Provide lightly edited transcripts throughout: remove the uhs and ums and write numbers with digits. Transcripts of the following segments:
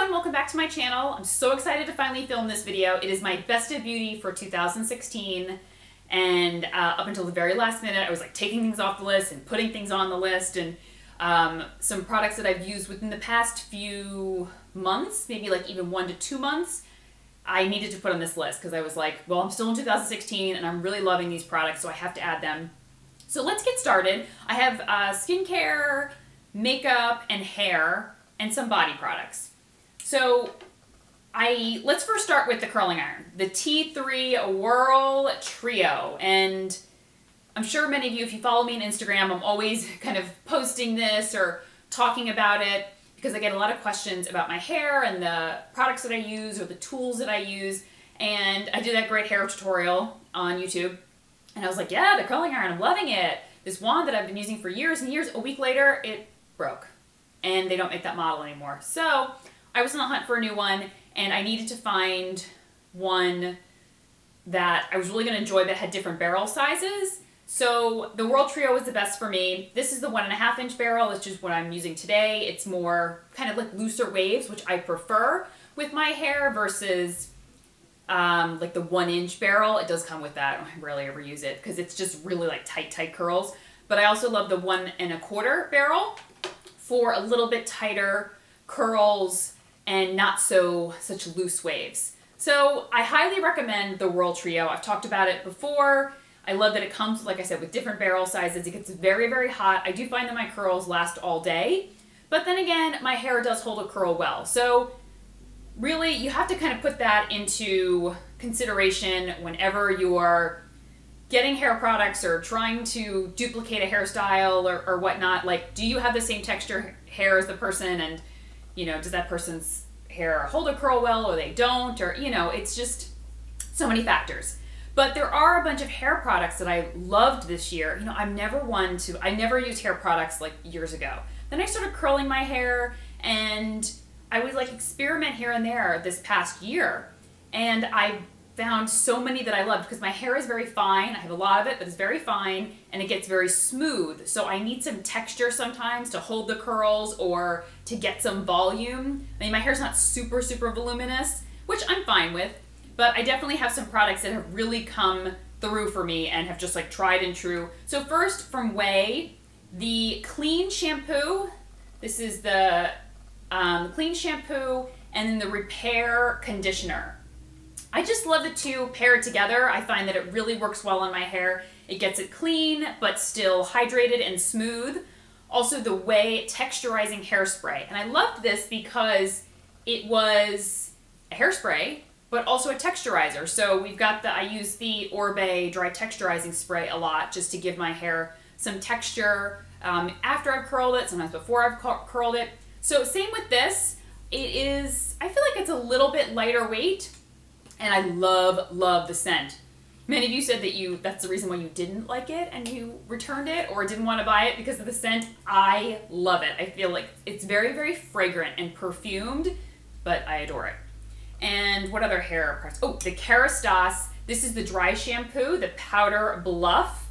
everyone, welcome back to my channel. I'm so excited to finally film this video. It is my best of beauty for 2016, and up until the very last minute I was like taking things off the list and putting things on the list, and some products that I've used within the past few months, maybe like even 1 to 2 months, I needed to put on this list because I was like, well, I'm still in 2016 and I'm really loving these products, so I have to add them. So let's get started. I have skincare, makeup, and hair, and some body products. So let's first start with the curling iron, the T3 Whirl Trio. And I'm sure many of you, if you follow me on Instagram, I'm always kind of posting this or talking about it because I get a lot of questions about my hair and the products that I use or the tools that I use. And I did that great hair tutorial on YouTube. And I was like, yeah, the curling iron, I'm loving it. This wand that I've been using for years and years, a week later, it broke. And they don't make that model anymore. So I was on the hunt for a new one, and I needed to find one that I was really going to enjoy that had different barrel sizes. So the Whirl Trio was the best for me. This is the 1.5 inch barrel, which is what I'm using today. It's more kind of like looser waves, which I prefer with my hair versus like the 1 inch barrel. It does come with that. I rarely ever use it because it's just really like tight curls. But I also love the 1.25 barrel for a little bit tighter curls and not such loose waves. So I highly recommend the Whirl Trio. I've talked about it before. I love that it comes, like I said, with different barrel sizes. It gets very, very hot. I do find that my curls last all day. But then again, my hair does hold a curl well. So really, you have to kind of put that into consideration whenever you're getting hair products or trying to duplicate a hairstyle or whatnot. Like, do you have the same texture hair as the person? And, you know, does that person's hair hold a curl well or they don't? Or, you know, it's just so many factors. But there are a bunch of hair products that I loved this year. You know, I never used hair products like years ago. Then I started curling my hair, and I would like experiment here and there this past year. And I found so many that I loved because my hair is very fine. I have a lot of it, but it's very fine and it gets very smooth. So I need some texture sometimes to hold the curls or to get some volume. I mean, my hair's not super voluminous, which I'm fine with, but I definitely have some products that have really come through for me and have just like tried and true. So first from Way, the Clean Shampoo. This is the Clean Shampoo and then the Repair Conditioner. I just love the two paired together. I find that it really works well on my hair. It gets it clean, but still hydrated and smooth. Also the Way Texturizing Hairspray. And I loved this because it was a hairspray, but also a texturizer. So we've got I use the Orbe Dry Texturizing Spray a lot just to give my hair some texture after I've curled it, sometimes before I've curled it. So same with this. I feel like it's a little bit lighter weight, and I love the scent. Many of you said that that's the reason why you didn't like it and you returned it or didn't want to buy it because of the scent. I love it. I feel like it's very fragrant and perfumed, but I adore it. And what other hair products? Oh, the Kerastase. This is the dry shampoo, the Powder Bluff.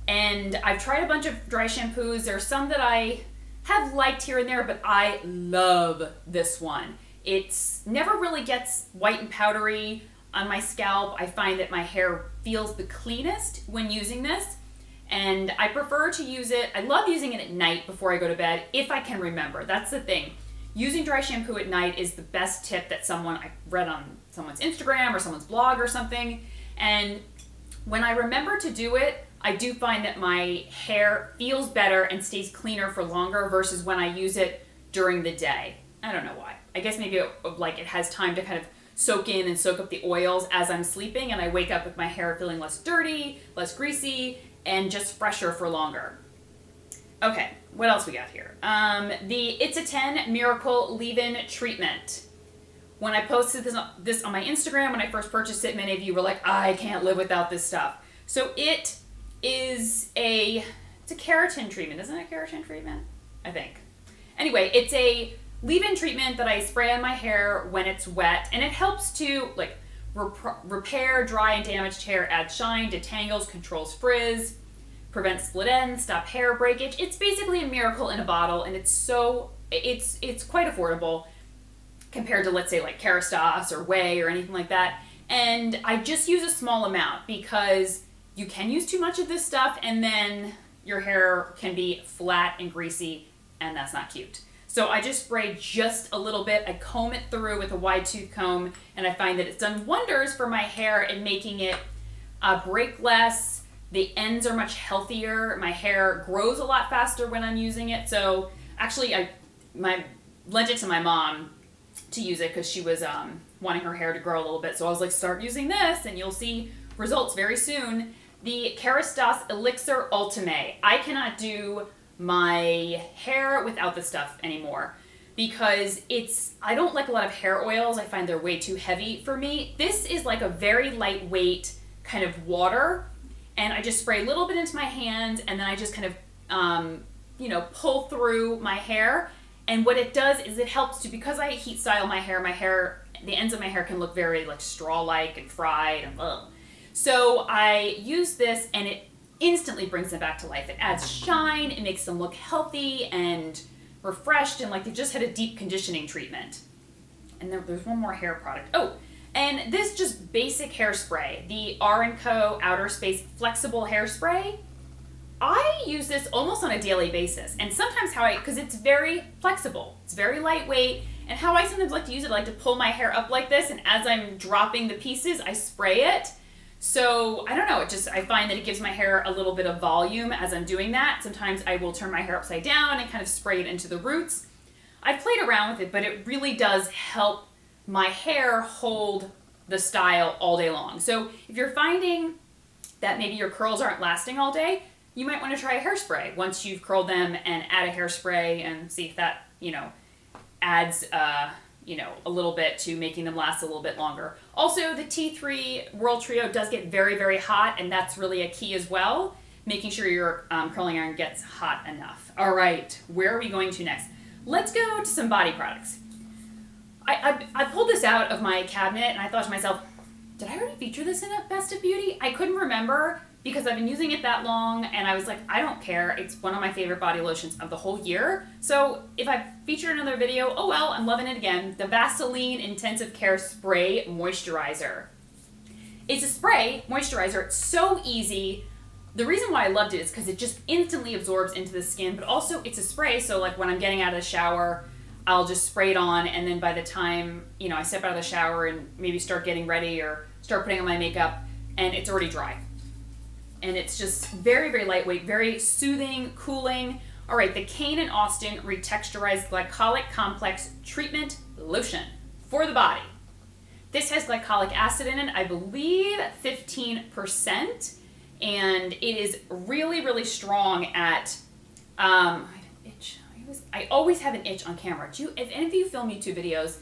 And I've tried a bunch of dry shampoos. There are some that I have liked here and there, but I love this one. It's never really gets white and powdery on my scalp. I find that my hair feels the cleanest when using this, and I prefer to use it. I love using it at night before I go to bed, if I can remember. That's the thing. Using dry shampoo at night is the best tip that I read on someone's Instagram or someone's blog or something. And when I remember to do it, I do find that my hair feels better and stays cleaner for longer versus when I use it during the day. I don't know why. I guess maybe it has time to kind of soak in and soak up the oils as I'm sleeping, and I wake up with my hair feeling less dirty, less greasy, and just fresher for longer. Okay, what else we got here? The It's a 10 Miracle Leave-In Treatment. When I posted this on my Instagram, when I first purchased it, many of you were like, I can't live without this stuff. So it is it's a keratin treatment. Isn't it a keratin treatment? I think. Anyway, it's a leave-in treatment that I spray on my hair when it's wet, and it helps to like repair dry and damaged hair, add shine, detangles, controls frizz, prevent split ends, stop hair breakage. It's basically a miracle in a bottle, and it's quite affordable. compared to, let's say, like Kerastase or Whey or anything like that. And I just use a small amount because you can use too much of this stuff and then your hair can be flat and greasy, and that's not cute. So I just spray just a little bit. I comb it through with a wide tooth comb, and I find that it's done wonders for my hair in making it break less. The ends are much healthier. My hair grows a lot faster when I'm using it. So actually, I lent it to my mom to use it because she was wanting her hair to grow a little bit. So I was like, start using this and you'll see results very soon. The Kerastase Elixir Ultime. I cannot do my hair without this stuff anymore because I don't like a lot of hair oils. I find they're way too heavy for me. This is like a very lightweight kind of water, and I just spray a little bit into my hand and then I just kind of, you know, pull through my hair. And what it does is it helps to, because I heat style my hair, the ends of my hair can look very like straw-like and fried and ugh. So I use this and it instantly brings them back to life. It adds shine, it makes them look healthy and refreshed and like they just had a deep conditioning treatment. And there's one more hair product. Oh, and this just basic hairspray, the R&Co Outer Space Flexible Hairspray. I use this almost on a daily basis, and sometimes because it's very flexible, it's very lightweight, and how I sometimes like to use it, I like to pull my hair up like this, and as I'm dropping the pieces, I spray it. So, I don't know, I find that it gives my hair a little bit of volume as I'm doing that. Sometimes I will turn my hair upside down and kind of spray it into the roots. I've played around with it, but it really does help my hair hold the style all day long. So, if you're finding that maybe your curls aren't lasting all day, you might want to try a hairspray once you've curled them and add a hairspray and see if that, you know, adds, you know, a little bit to making them last a little bit longer. Also, the T3 Whirl Trio does get very, very hot, and that's really a key as well, making sure your curling iron gets hot enough. All right, where are we going to next? Let's go to some body products. I pulled this out of my cabinet, and I thought to myself, did I already feature this in a Best of Beauty? I couldn't remember, because I've been using it that long, and I was like, I don't care. It's one of my favorite body lotions of the whole year. So if I feature another video, oh well, I'm loving it again. The Vaseline Intensive Care Spray Moisturizer. It's a spray moisturizer. It's so easy. The reason why I loved it is because it just instantly absorbs into the skin, but also it's a spray, so like when I'm getting out of the shower, I'll just spray it on, and then by the time, you know, I step out of the shower and maybe start getting ready or start putting on my makeup, and it's already dry. And it's just very, very lightweight, very soothing, cooling. All right, the Kane & Austin Retexturized Glycolic Complex Treatment Lotion for the body. This has glycolic acid in it, I believe 15%, and it is really, really strong at, I always have an itch on camera. If any of you film YouTube videos,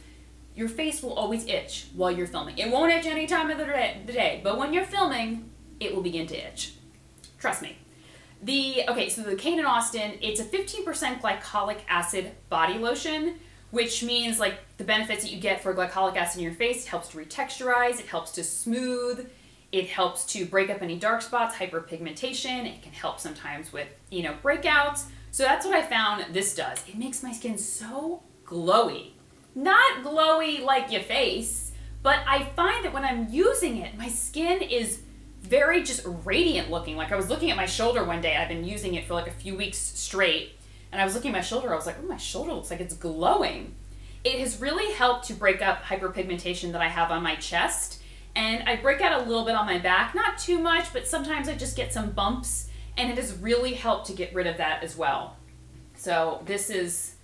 your face will always itch while you're filming. It won't itch any time of the day, but when you're filming, it will begin to itch. Trust me. Okay, so the Kane & Austin, it's a 15% glycolic acid body lotion, which means like the benefits that you get for glycolic acid in your face. It helps to retexturize, it helps to smooth, it helps to break up any dark spots, hyperpigmentation. It can help sometimes with, you know, breakouts. So that's what I found this does. It makes my skin so glowy. Not glowy like your face, but I find that when I'm using it, my skin is very just radiant looking. Like I was looking at my shoulder one day. I've been using it for like a few weeks straight, and I was looking at my shoulder. I was like, oh, my shoulder looks like it's glowing. It has really helped to break up hyperpigmentation that I have on my chest, and I break out a little bit on my back. Not too much, but sometimes I just get some bumps, and it has really helped to get rid of that as well. So this is,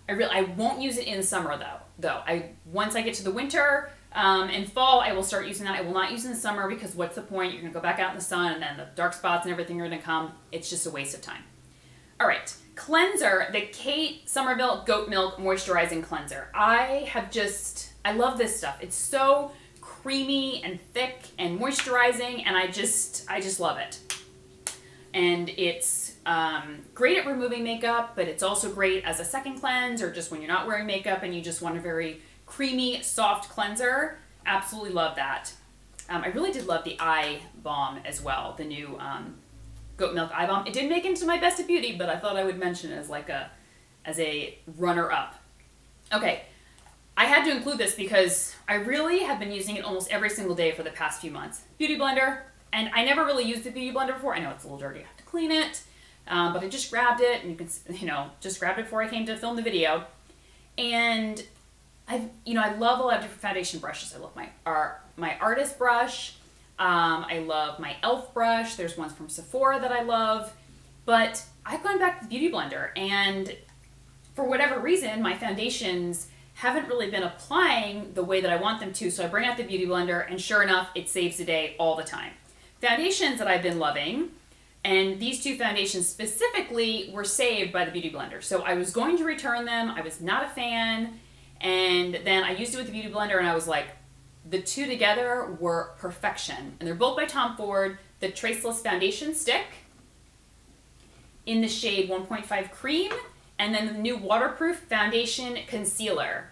I won't use it in the summer though. Once I get to the winter, in fall, I will start using that. I will not use it in the summer because what's the point? You're going to go back out in the sun and then the dark spots and everything are going to come. It's just a waste of time. All right, cleanser, the Kate Somerville Goat Milk Moisturizing Cleanser. I love this stuff. It's so creamy and thick and moisturizing, and I just love it. And it's great at removing makeup, but it's also great as a second cleanse or just when you're not wearing makeup and you just want a very creamy, soft cleanser. Absolutely love that. I really did love the eye balm as well, the new goat milk eye balm. It didn't make it into my Best of Beauty, but I thought I would mention it as like as a runner-up. Okay, I had to include this because I really have been using it almost every single day for the past few months. Beauty blender, and I never really used the beauty blender before. I know it's a little dirty, I have to clean it, but I just grabbed it, and you can, just grabbed it before I came to film the video. And I love a lot of different foundation brushes. I love my artist brush. I love my e.l.f. brush. There's ones from Sephora that I love, but I've gone back to the beauty blender, and for whatever reason, my foundations haven't really been applying the way that I want them to, so I bring out the beauty blender, and sure enough, it saves the day all the time. Foundations that I've been loving, and these two foundations specifically were saved by the beauty blender. So I was going to return them, I was not a fan, and then I used it with the beauty blender, and I was like, the two together were perfection. And they're both by Tom Ford, the Traceless Foundation Stick in the shade 1.5 Cream, and then the new Waterproof Foundation Concealer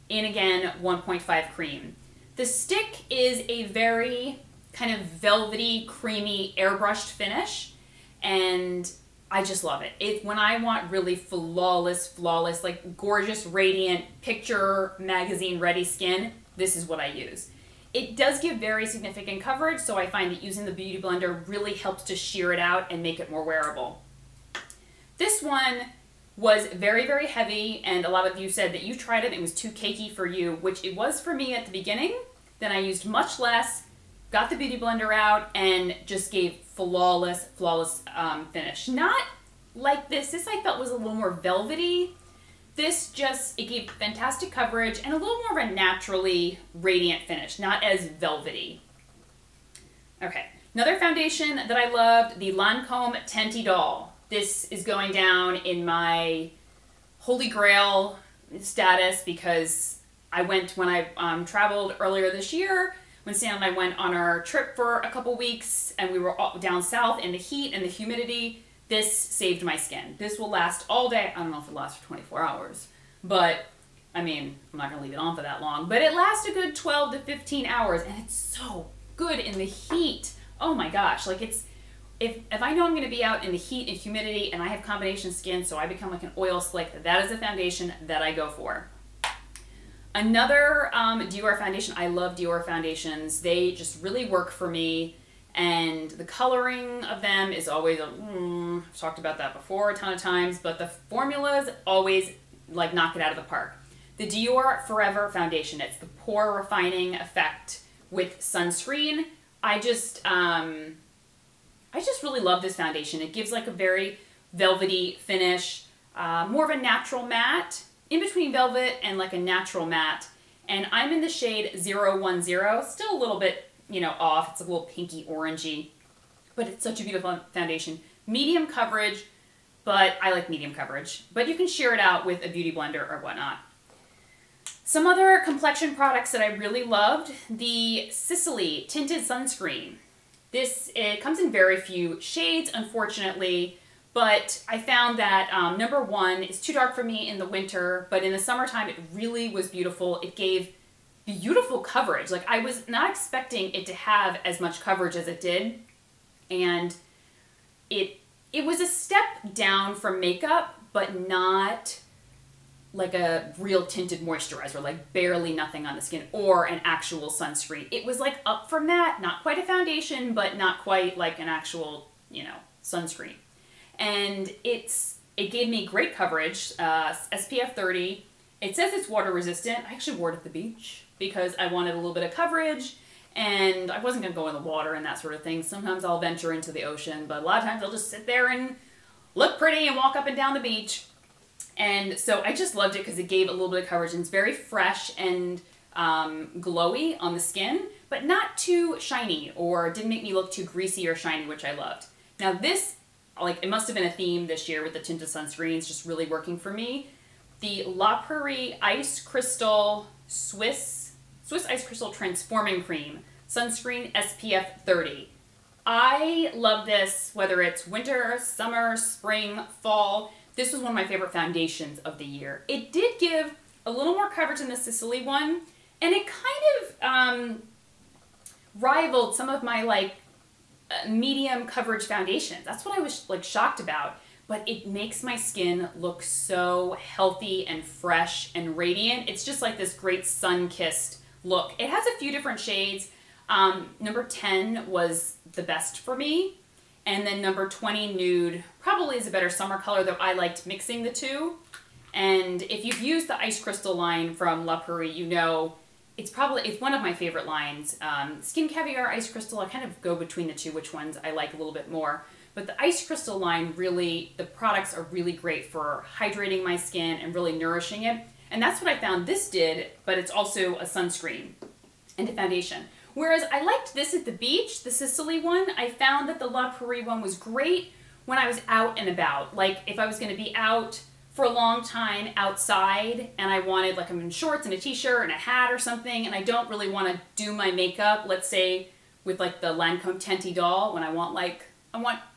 in, again, 1.5 Cream. The stick is a very kind of velvety, creamy, airbrushed finish, and I just love it. When I want really flawless, like gorgeous, radiant, picture magazine ready skin, this is what I use. It does give very significant coverage, so I find that using the beauty blender really helps to sheer it out and make it more wearable. This one was very, very heavy, and a lot of you said that you tried it and it was too cakey for you, which it was for me at the beginning. Then I used much less, got the beauty blender out, and just gave flawless finish. Not like this. This I felt was a little more velvety. This it gave fantastic coverage and a little more of a naturally radiant finish, not as velvety. Okay, another foundation that I loved, the Lancome Tenti Doll. This is going down in my holy grail status because I went when I traveled earlier this year, when Sam and I went on our trip for a couple weeks, and we were down south in the heat and the humidity. This saved my skin. This will last all day. I don't know if it lasts for 24 hours, but I mean, I'm not gonna leave it on for that long, but it lasts a good 12 to 15 hours, and it's so good in the heat. Oh my gosh, like if I know I'm going to be out in the heat and humidity, and I have combination skin, so I become like an oil slick, that is a foundation that I go for. Another Dior foundation. I love Dior foundations. They just really work for me, and the coloring of them is always I've talked about that before a ton of times, but the formulas always like knock it out of the park. The Dior Forever foundation. It's the pore refining effect with sunscreen. I just really love this foundation. It gives like a very velvety finish, more of a natural matte, in between velvet and like a natural matte. And I'm in the shade 010, still a little bit, off. It's a little pinky orangey, but it's such a beautiful foundation. Medium coverage, but I like medium coverage. But you can sheer it out with a beauty blender or whatnot. Some other complexion products that I really loved, the Sisley Tinted Sunscreen. It comes in very few shades, unfortunately, but I found that number one, it's too dark for me in the winter, but in the summertime it really was beautiful. It gave beautiful coverage. Like, I was not expecting it to have as much coverage as it did, and it was a step down from makeup, but not like a real tinted moisturizer, like barely nothing on the skin, or an actual sunscreen. It was like up from that, not quite a foundation, but not quite like an actual, sunscreen. And it gave me great coverage, SPF 30. It says it's water resistant. I actually wore it at the beach because I wanted a little bit of coverage, and I wasn't gonna go in the water and that sort of thing. Sometimes I'll venture into the ocean, but a lot of times I'll just sit there and look pretty and walk up and down the beach. And so I just loved it because it gave a little bit of coverage, and it's very fresh and glowy on the skin, but not too shiny, or didn't make me look too greasy or shiny, which I loved. Now this, it must have been a theme this year with the tinted sunscreens just really working for me. The La Prairie Ice Crystal Swiss Ice Crystal Transforming Cream Sunscreen SPF 30. I love this, whether it's winter, summer, spring, fall. This was one of my favorite foundations of the year. It did give a little more coverage than the Sisley one, and it kind of rivaled some of my medium coverage foundations. That's what I was shocked about. but it makes my skin look so healthy and fresh and radiant. It's just like this great sun-kissed look. It has a few different shades. Number 10 was the best for me. And then number 20 Nude probably is a better summer color, though I liked mixing the two. And if you've used the Ice Crystal line from La Prairie, you know it's one of my favorite lines. Skin Caviar, Ice Crystal, I kind of go between the two, which ones I like a little bit more. But the Ice Crystal line really, the products are really great for hydrating my skin and really nourishing it. And that's what I found this did, but it's also a sunscreen and a foundation. Whereas I liked this at the beach, the Sisley one. I found that the La Prairie one was great when I was out and about. Like if I was going to be out for a long time outside and I wanted, like I'm in shorts and a t-shirt and a hat or something, and I don't really want to do my makeup, let's say with like the Lancome Tenti Doll, when I want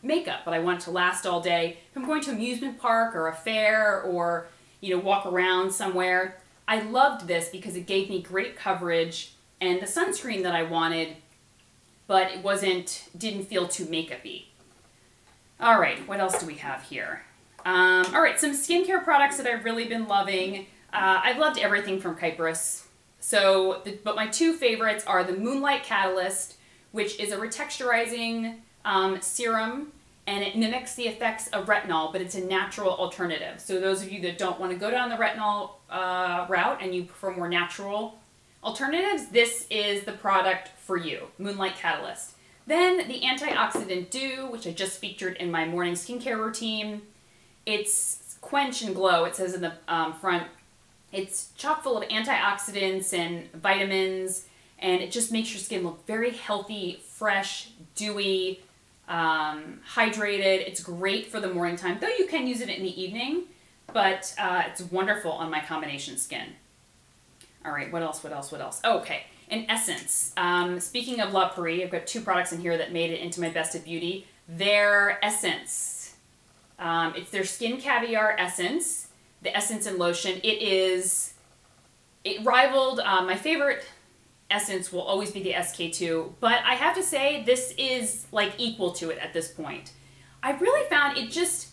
makeup, but I want it to last all day. If I'm going to an amusement park or a fair or, you know, walk around somewhere, I loved this because it gave me great coverage and the sunscreen that I wanted, but it didn't feel too makeup-y. All right, what else do we have here? All right, some skincare products that I've really been loving. I've loved everything from Kypris. But my two favorites are the Moonlight Catalyst, which is a retexturizing serum, and it mimics the effects of retinol, but it's a natural alternative. So those of you that don't want to go down the retinol route and you prefer more natural alternatives, this is the product for you, Moonlight Catalyst. Then the Antioxidant Dew, which I just featured in my morning skincare routine. It's Quench and Glow, it says in the front. It's chock full of antioxidants and vitamins, and it just makes your skin look very healthy, fresh, dewy, hydrated. It's great for the morning time, though you can use it in the evening, but it's wonderful on my combination skin. All right, what else? Oh, okay, an essence. Speaking of La Prairie, I've got two products in here that made it into my Best of Beauty. Their essence. It's their Skin Caviar Essence, the Essence and Lotion. It rivaled, my favorite essence will always be the SK2, but I have to say this is like equal to it at this point. I really found it just,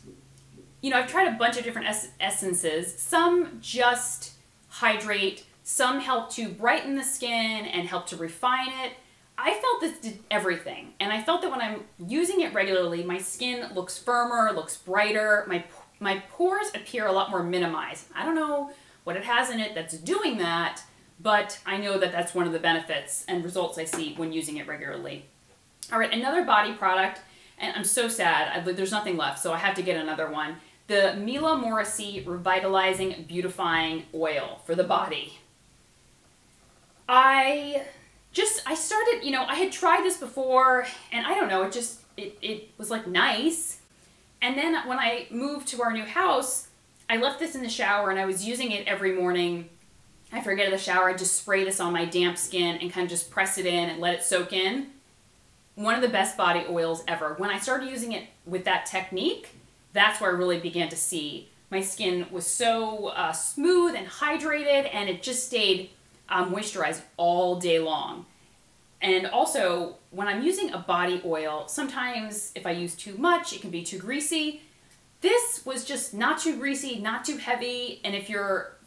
you know, I've tried a bunch of different essences. Some just hydrate, some help to brighten the skin and help to refine it. I felt this did everything, and I felt that when I'm using it regularly, my skin looks firmer, looks brighter, my pores appear a lot more minimized. I don't know what it has in it that's doing that, but I know that that's one of the benefits and results I see when using it regularly. All right, another body product, and I'm so sad, there's nothing left, so I have to get another one. The Mila Morrissey Revitalizing Beautifying Oil for the body. I started, you know, I had tried this before, and I don't know, it was like nice. And then when I moved to our new house, I left this in the shower and I was using it every morning. After I get out of the shower, I just spray this on my damp skin and kind of just press it in and let it soak in. One of the best body oils ever. When I started using it with that technique, that's where I really began to see my skin was so smooth and hydrated, and it just stayed moisturized all day long. And also, when I'm using a body oil, sometimes if I use too much, it can be too greasy. This was just not too greasy, not too heavy, and if you're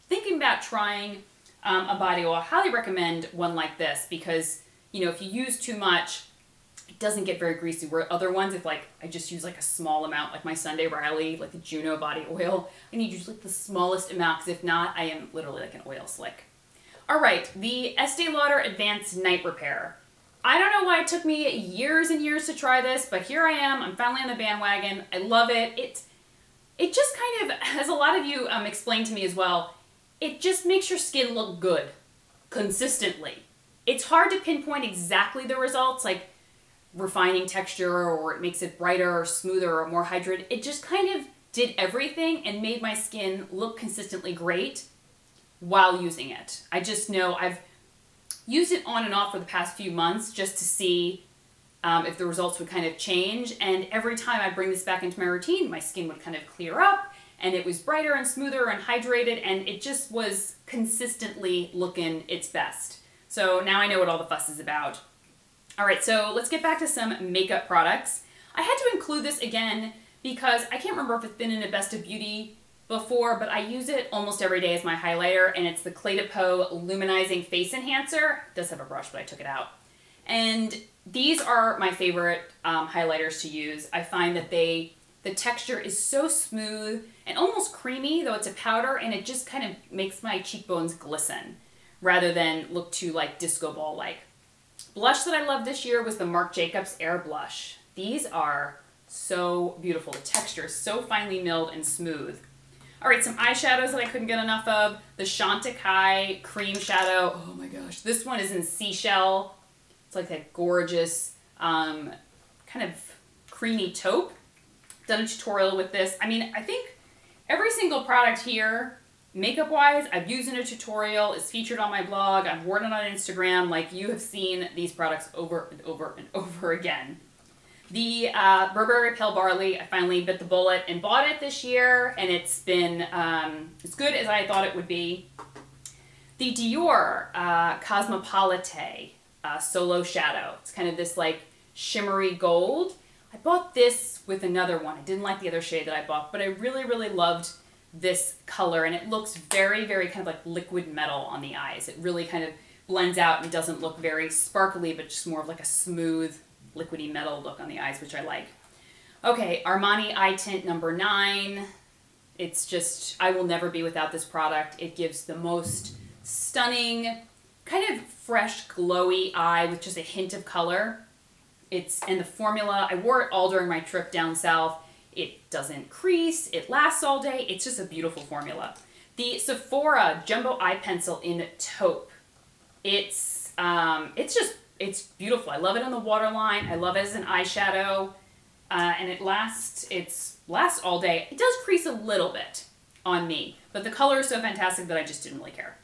thinking about trying a body oil, I highly recommend one like this, because, you know, if you use too much, it doesn't get very greasy, where other ones, if like I just use like a small amount, like my Sunday Riley, like the Juno body oil, I need to use like the smallest amount, because if not, I am literally like an oil slick. All right, the Este Lauder Advanced Night Repair. I don't know why it took me years and years to try this, but here I am. I'm finally on the bandwagon. I love it. It just kind of, as a lot of you explained to me as well, it just makes your skin look good consistently. It's hard to pinpoint exactly the results, like refining texture, or it makes it brighter or smoother or more hydrated. It just kind of did everything and made my skin look consistently great while using it. I just know I've used it on and off for the past few months just to see if the results would kind of change, and every time I bring this back into my routine, my skin would kind of clear up, and it was brighter and smoother and hydrated, and it just was consistently looking its best. So now I know what all the fuss is about. All right, so let's get back to some makeup products. I had to include this again because I can't remember if it's been in a Best of Beauty before, but I use it almost every day as my highlighter, and it's the Clé de Peau Luminizing Face Enhancer. It does have a brush, but I took it out. And these are my favorite highlighters to use. I find that the texture is so smooth and almost creamy, though it's a powder, and it just kind of makes my cheekbones glisten rather than look too like disco ball-like. Blush that I loved this year was the Marc Jacobs Air Blush. These are so beautiful. The texture is so finely milled and smooth. All right, some eyeshadows that I couldn't get enough of. The Chantecaille Cream Shadow. Oh my gosh, this one is in Seashell. It's like that gorgeous kind of creamy taupe. Done a tutorial with this. I mean, I think every single product here, makeup-wise, I've used in a tutorial, is featured on my blog, I've worn it on Instagram. Like, you have seen these products over and over and over again. The Burberry Pale Barley, I finally bit the bullet and bought it this year, and it's been as good as I thought it would be. The Dior Cosmopolite Solo Shadow. It's kind of this like shimmery gold. I bought this with another one. I didn't like the other shade that I bought, but I really, really loved this color, and it looks very, very kind of like liquid metal on the eyes. It really kind of blends out and doesn't look very sparkly, but just more of like a smooth, liquidy metal look on the eyes, which I like. Okay, Armani Eye Tint number 9. It's just, I will never be without this product. It gives the most stunning, kind of fresh, glowy eye with just a hint of color. And the formula, I wore it all during my trip down south. It doesn't crease, it lasts all day. It's just a beautiful formula. The Sephora Jumbo Eye Pencil in Taupe. It's beautiful. I love it on the waterline. I love it as an eyeshadow. And it lasts all day. It does crease a little bit on me, but the color is so fantastic that I just didn't really care.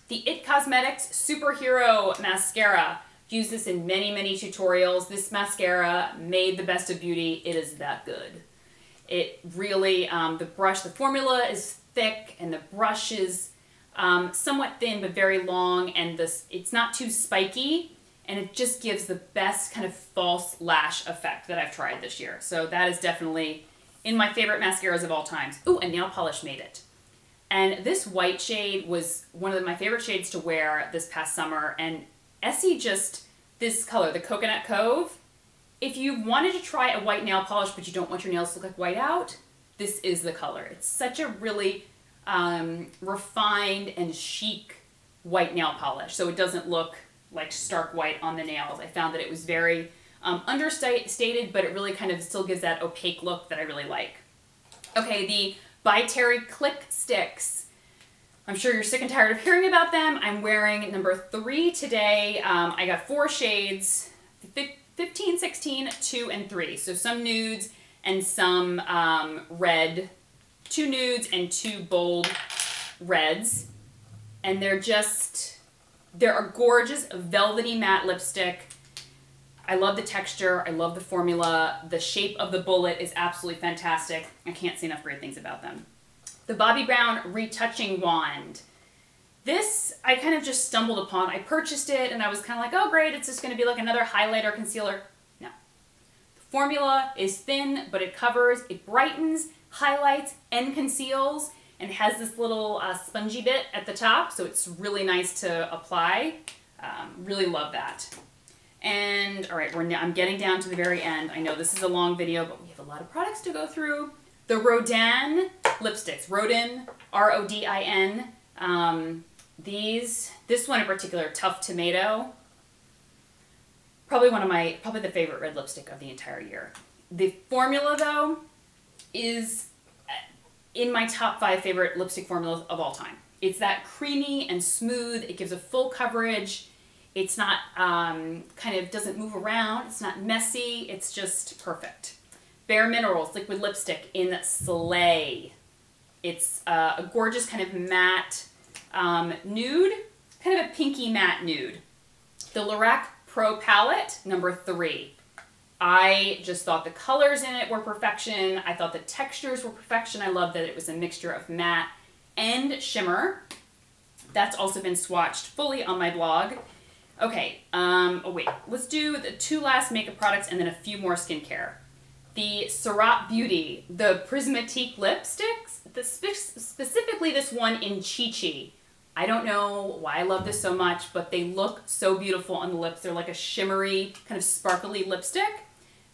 The It Cosmetics Superhero Mascara. I've used this in many, many tutorials. This mascara made the Best of Beauty. It is that good. It really, the formula is thick, and the brush is somewhat thin but very long, and it's not too spiky, and it just gives the best kind of false lash effect that I've tried this year. So that is definitely in my favorite mascaras of all times. Ooh, and nail polish made it. And this white shade was one of my favorite shades to wear this past summer, and Essie this color, the Coconut Cove, if you wanted to try a white nail polish but you don't want your nails to look like white out, this is the color. It's such a really refined and chic white nail polish, so it doesn't look like stark white on the nails. I found that it was very understated, but it really kind of still gives that opaque look that I really like. Okay, the By Terry Click Sticks. I'm sure you're sick and tired of hearing about them. I'm wearing number 3 today. I got 4 shades, 15, 16, 2, and 3. So some nudes and some red, 2 nudes and 2 bold reds. And they're a gorgeous velvety matte lipstick. I love the texture. I love the formula. The shape of the bullet is absolutely fantastic. I can't say enough great things about them. The Bobbi Brown Retouching Wand. This I kind of just stumbled upon. I purchased it and I was kind of like, oh great, it's just going to be like another highlighter concealer. No. The formula is thin, but it covers, it brightens, highlights, and conceals, and has this little spongy bit at the top, so it's really nice to apply. Really love that. And all right, I'm getting down to the very end. I know this is a long video, but we have a lot of products to go through. The Rodin lipsticks, Rodin, R-O-D-I-N. This one in particular, Tough Tomato. Probably the favorite red lipstick of the entire year. The formula though is in my top 5 favorite lipstick formulas of all time. It's that creamy and smooth. It gives a full coverage. It's not, doesn't move around. It's not messy. It's just perfect. Bare Minerals Liquid Lipstick in Slay. It's a gorgeous kind of matte nude, kind of a pinky matte nude. The Lorac Pro Palette, number 3. I just thought the colors in it were perfection. I thought the textures were perfection. I love that it was a mixture of matte and shimmer. That's also been swatched fully on my blog. Okay, oh wait, let's do the 2 last makeup products and then a few more skincare. the Sirato Beauty, the Prismatique lipsticks, specifically this one in Chi Chi. I don't know why I love this so much, but they look so beautiful on the lips. They're like a shimmery, kind of sparkly lipstick.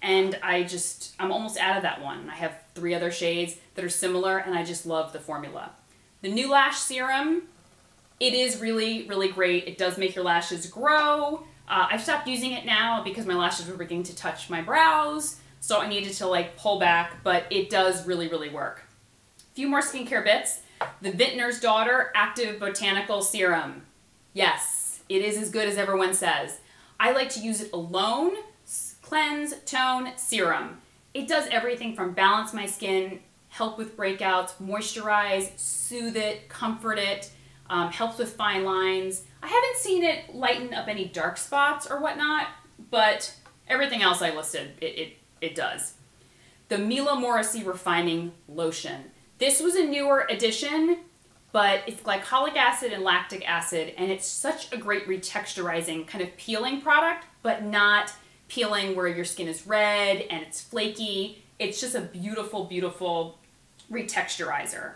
And I'm almost out of that one. I have 3 other shades that are similar, and I just love the formula. The New Lash Serum, it is really, really great. It does make your lashes grow. I've stopped using it now because my lashes were beginning to touch my brows, so I needed to like pull back, but it does really, really work. A few more skincare bits. The Vintner's Daughter Active Botanical Serum. Yes, it is as good as everyone says. I like to use it alone. Cleanse, tone, serum. It does everything from balance my skin, help with breakouts, moisturize, soothe it, comfort it, helps with fine lines. I haven't seen it lighten up any dark spots or whatnot, but everything else I listed, it does. The Mila Morrissey Refining Lotion. This was a newer addition, but it's glycolic acid and lactic acid, and it's such a great retexturizing kind of peeling product, but not peeling where your skin is red and it's flaky. It's just a beautiful, beautiful retexturizer.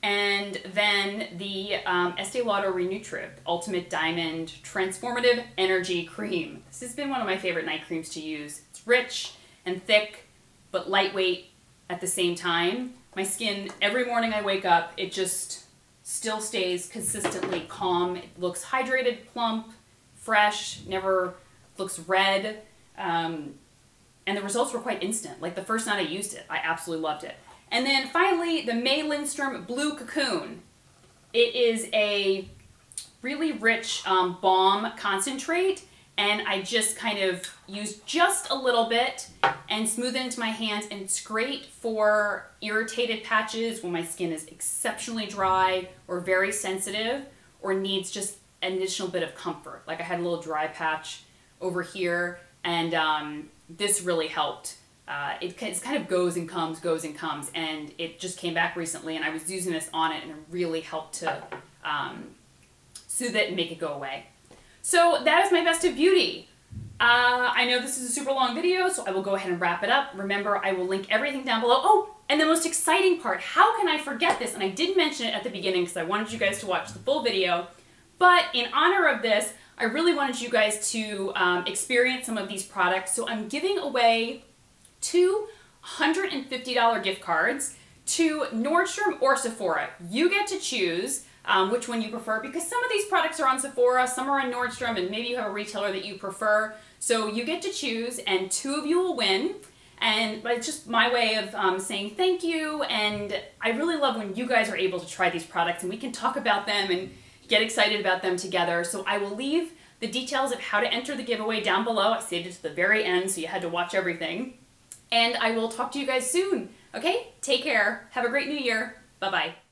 And then the Este Lauder Renutriv Ultimate Diamond Transformative Energy Cream. This has been one of my favorite night creams to use. It's rich and thick, but lightweight at the same time. My skin, every morning I wake up, it just still stays consistently calm. It looks hydrated, plump, fresh, never looks red. And the results were quite instant. Like the first night I used it, I absolutely loved it. And then finally, the Lindstrom Blue Cocoon. It is a really rich balm concentrate, and I just kind of used just a little bit and smooth it into my hands, and it's great for irritated patches when my skin is exceptionally dry or very sensitive or needs just an additional bit of comfort. Like I had a little dry patch over here, and this really helped. It kind of goes and comes, and it just came back recently, and I was using this on it, and it really helped to soothe it and make it go away. So that is my best of beauty. I know this is a super long video, so I will go ahead and wrap it up. Remember, I will link everything down below. Oh, and the most exciting part, how can I forget this? And I did mention it at the beginning because I wanted you guys to watch the full video, but in honor of this, I really wanted you guys to experience some of these products, so I'm giving away 2 $150 gift cards to Nordstrom or Sephora. You get to choose which one you prefer, because some of these products are on Sephora, some are on Nordstrom, and maybe you have a retailer that you prefer. So you get to choose, and 2 of you will win. But it's just my way of saying thank you, and I really love when you guys are able to try these products and we can talk about them and get excited about them together. So I will leave the details of how to enter the giveaway down below. I saved it to the very end, so you had to watch everything. And I will talk to you guys soon. Okay? Take care. Have a great new year. Bye-bye.